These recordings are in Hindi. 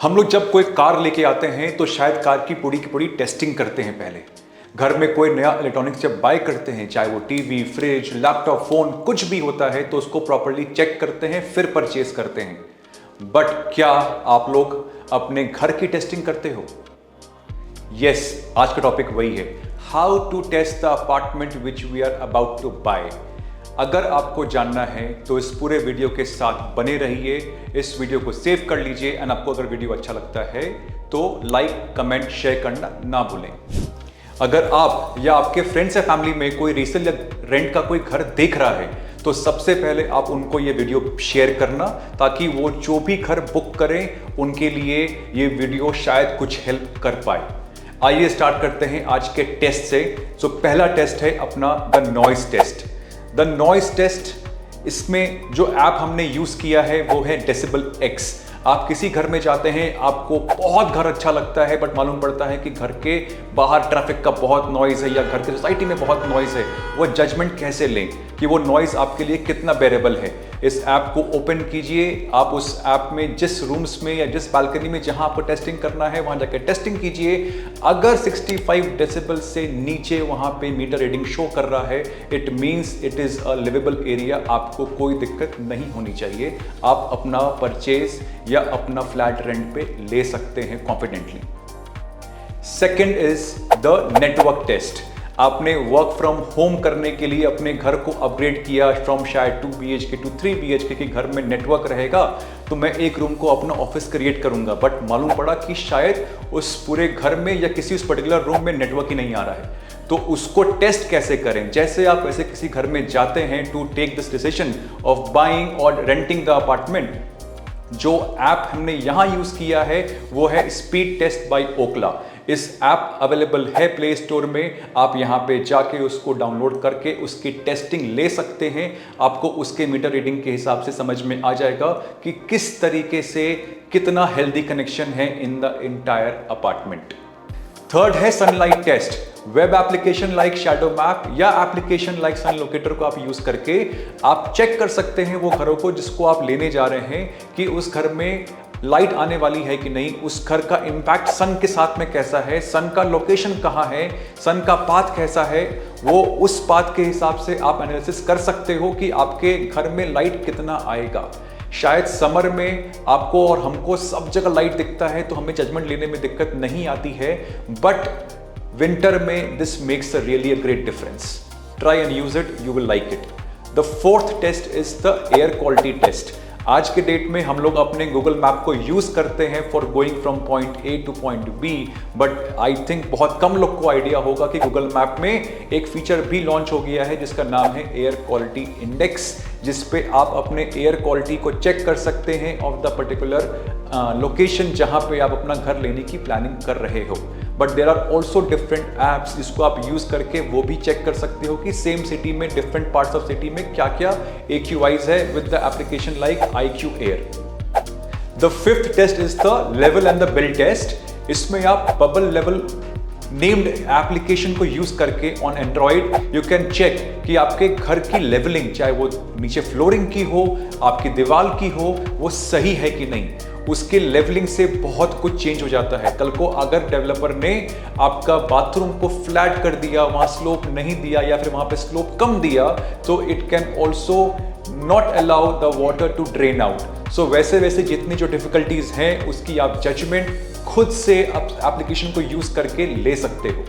हम लोग जब कोई कार लेके आते हैं तो शायद कार की पूरी टेस्टिंग करते हैं पहले। घर में कोई नया इलेक्ट्रॉनिक्स जब बाय करते हैं, चाहे वो टीवी, फ्रिज, लैपटॉप, फोन कुछ भी होता है, तो उसको प्रॉपर्ली चेक करते हैं फिर परचेज करते हैं। बट क्या आप लोग अपने घर की टेस्टिंग करते हो? यस, आज का टॉपिक वही है, how to test the apartment which we are about to buy. अगर आपको जानना है तो इस पूरे वीडियो के साथ बने रहिए, इस वीडियो को सेव कर लीजिए एंड आपको अगर वीडियो अच्छा लगता है तो लाइक, कमेंट, शेयर करना ना भूलें। अगर आप या आपके फ्रेंड्स या फैमिली में कोई रीसेल या रेंट का कोई घर देख रहा है तो सबसे पहले आप उनको ये वीडियो शेयर करना, ताकि वो जो भी घर बुक करें उनके लिए ये वीडियो शायद कुछ हेल्प कर पाए। आइए स्टार्ट करते हैं आज के टेस्ट से। पहला टेस्ट है अपना the noise test. The noise test, इसमें जो ऐप हमने यूज किया है वो है डेसिबल एक्स। आप किसी घर में जाते हैं, आपको बहुत घर अच्छा लगता है बट मालूम पड़ता है कि घर के बाहर ट्रैफिक का बहुत नॉइज है या घर की सोसाइटी में बहुत नॉइज है, वो जजमेंट कैसे लें कि वो नॉइज आपके लिए कितना बेरेबल है। इस ऐप को ओपन कीजिए, आप उस ऐप में जिस रूम्स में या जिस बालकनी में जहां आपको टेस्टिंग करना है वहां जाकर टेस्टिंग कीजिए। अगर 65 डेसिबल से नीचे वहां पे मीटर रीडिंग शो कर रहा है, it means it is a livable area, आपको कोई दिक्कत नहीं होनी चाहिए। आप अपना परचेज या अपना फ्लैट रेंट पे ले सकते हैं confidently. Second is the network test. आपने वर्क फ्रॉम होम करने के लिए अपने घर को अपग्रेड किया फ्रॉम शायद 2 BHK टू 3 BHK के घर में नेटवर्क रहेगा तो मैं एक रूम को अपना ऑफिस क्रिएट करूंगा, बट मालूम पड़ा कि शायद उस पूरे घर में या किसी उस पर्टिकुलर रूम में नेटवर्क ही नहीं आ रहा है, तो उसको टेस्ट कैसे करें। जैसे आप ऐसे किसी घर में जाते हैं to take this decision of buying और रेंटिंग द अपार्टमेंट, जो ऐप हमने यहां यूज किया है वो है स्पीड टेस्ट बाय ओकला। इस ऐप अवेलेबल है प्ले स्टोर में, आप यहां पे जाके उसको डाउनलोड करके उसकी टेस्टिंग ले सकते हैं। आपको उसके मीटर रीडिंग के हिसाब से समझ में आ जाएगा कि किस तरीके से कितना हेल्दी कनेक्शन है in the entire apartment. Third है sunlight test. Web application like shadow map या एप्लीकेशन लाइक सन लोकेटर को आप यूज करके आप चेक कर सकते हैं वो घरों को जिसको आप लेने जा रहे हैं कि उस घर में लाइट आने वाली है कि नहीं, उस घर का इंपैक्ट सन के साथ में कैसा है, सन का लोकेशन कहां है, सन का पाथ कैसा है। वो उस पाथ के हिसाब से आप एनालिसिस कर सकते हो कि आपके घर में लाइट कितना आएगा। शायद समर में आपको और हमको सब जगह लाइट दिखता है तो हमें जजमेंट लेने में दिक्कत नहीं आती है, बट विंटर में this makes really a great difference. Try and use it, you will like it. The fourth test is the air quality test. आज के डेट में हम लोग अपने गूगल मैप को यूज करते हैं for going from point A to point B, but I think बहुत कम लोग को आइडिया होगा कि गूगल मैप में एक फीचर भी लॉन्च हो गया है जिसका नाम है एयर क्वालिटी इंडेक्स, जिस पे आप अपने एयर क्वालिटी को चेक कर सकते हैं ऑफ द पर्टिकुलर लोकेशन जहां पे आप अपना घर लेने की प्लानिंग कर रहे हो। But there are also different apps जिसको आप यूज करके वो भी चेक कर सकते हो कि सेम सिटी में डिफरेंट पार्ट्स ऑफ सिटी में क्या क्या AQIs है with the application like IQ Air। The fifth test is the level and the build test. इसमें आप बबल लेवल नेम्ड एप्लीकेशन को यूज करके on Android you can check कि आपके घर की लेवलिंग, चाहे वो नीचे फ्लोरिंग की हो, आपकी दीवार की हो, वो सही है कि नहीं। उसके लेवलिंग से बहुत कुछ चेंज हो जाता है। कल को अगर डेवलपर ने आपका बाथरूम को फ्लैट कर दिया, वहां स्लोप नहीं दिया या फिर वहां पे स्लोप कम दिया, तो it can also not allow the water to drain out. So वैसे वैसे जितनी जो डिफिकल्टीज हैं उसकी आप जजमेंट खुद से एप्लीकेशन को यूज करके ले सकते हो।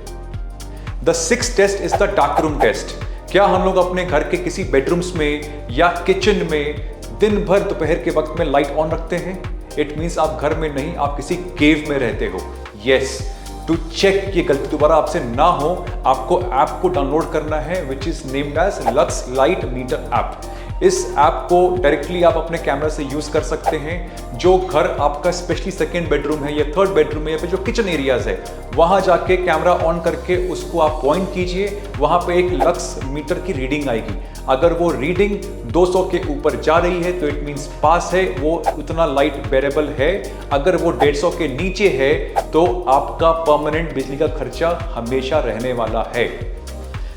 The sixth test is the dark room test. क्या हम लोग अपने घर के किसी बेडरूम्स में या किचन में दिन भर दोपहर के वक्त में लाइट ऑन रखते हैं? इट मीन्स आप घर में नहीं, आप किसी केव में रहते हो। यस, टू चेक ये गलती दोबारा आपसे ना हो, आपको ऐप को डाउनलोड करना है which is named as lux light meter app. इस ऐप को डायरेक्टली आप अपने कैमरा से यूज कर सकते हैं। जो घर आपका स्पेशली सेकेंड बेडरूम है या थर्ड बेडरूम है या फिर जो किचन एरियाज है, वहां जाके कैमरा ऑन करके उसको आप पॉइंट कीजिए, वहां पे एक लक्स मीटर की रीडिंग आएगी। अगर वो रीडिंग 200 के ऊपर जा रही है तो इट मीन्स पास है, वो उतना लाइट बेरेबल है। अगर वो 150 के नीचे है तो आपका परमानेंट बिजली का खर्चा हमेशा रहने वाला है।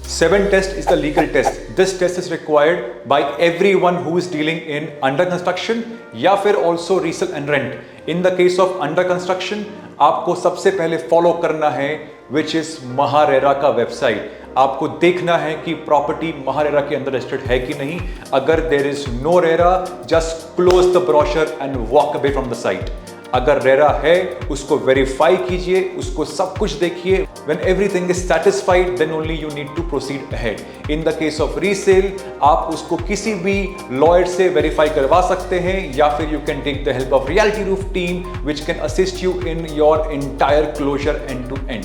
7 test is the legal test. This test is required by everyone who is dealing in under construction या फिर also resale and rent. In the case of under construction, आपको सबसे पहले फॉलो करना है which is महारेरा का वेबसाइट. आपको देखना है कि प्रॉपर्टी महारेरा के अंदर रजिस्टर्ड है कि नहीं. अगर there is no RERA, just close the brochure and walk away from the site. अगर रेरा है उसको वेरीफाई कीजिए, उसको सब कुछ देखिए. When everything is satisfied then only you need to proceed ahead. In the case of resale आप उसको किसी भी लॉयर से वेरीफाई करवा सकते हैं या फिर you can take the help of reality roof team which can assist you in your entire closure end to end.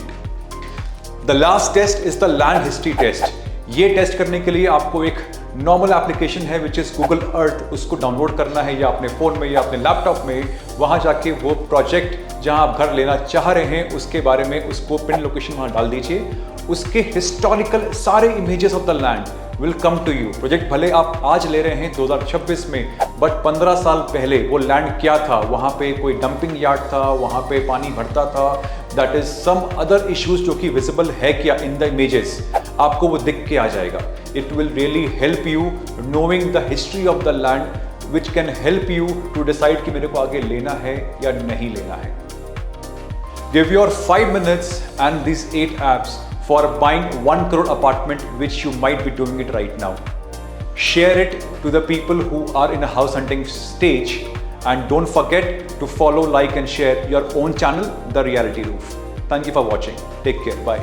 The last test is the land history test. ये टेस्ट करने के लिए आपको एक नॉर्मल एप्लीकेशन है विच इज गूगल अर्थ, उसको डाउनलोड करना है या अपने फ़ोन में या अपने लैपटॉप में. वहाँ जाके वो प्रोजेक्ट जहाँ आप घर लेना चाह रहे हैं उसके बारे में उसको पिन लोकेशन वहाँ डाल दीजिए. उसके हिस्टोरिकल सारे images of the land will come to you. Project भले आप आज ले रहे हैं 2026 में, बट 15 साल पहले वो लैंड क्या था, वहाँ पे कोई डंपिंग यार्ड था, वहाँ पे पानी भरता था, that is some other issues जो कि विजिबल है क्या इन द इमेजेस, आपको वो दिख के आ जाएगा. It will really help you knowing the history of the land which can help you to decide कि मेरे को आगे लेना है या नहीं लेना है. Give your 5 minutes and these 8 apps for buying 1 crore apartment which you might be doing it right now. Share it to the people who are in a house hunting stage and don't forget to follow, like and share your own channel, The Reality Roof. Thank you for watching. Take care. Bye.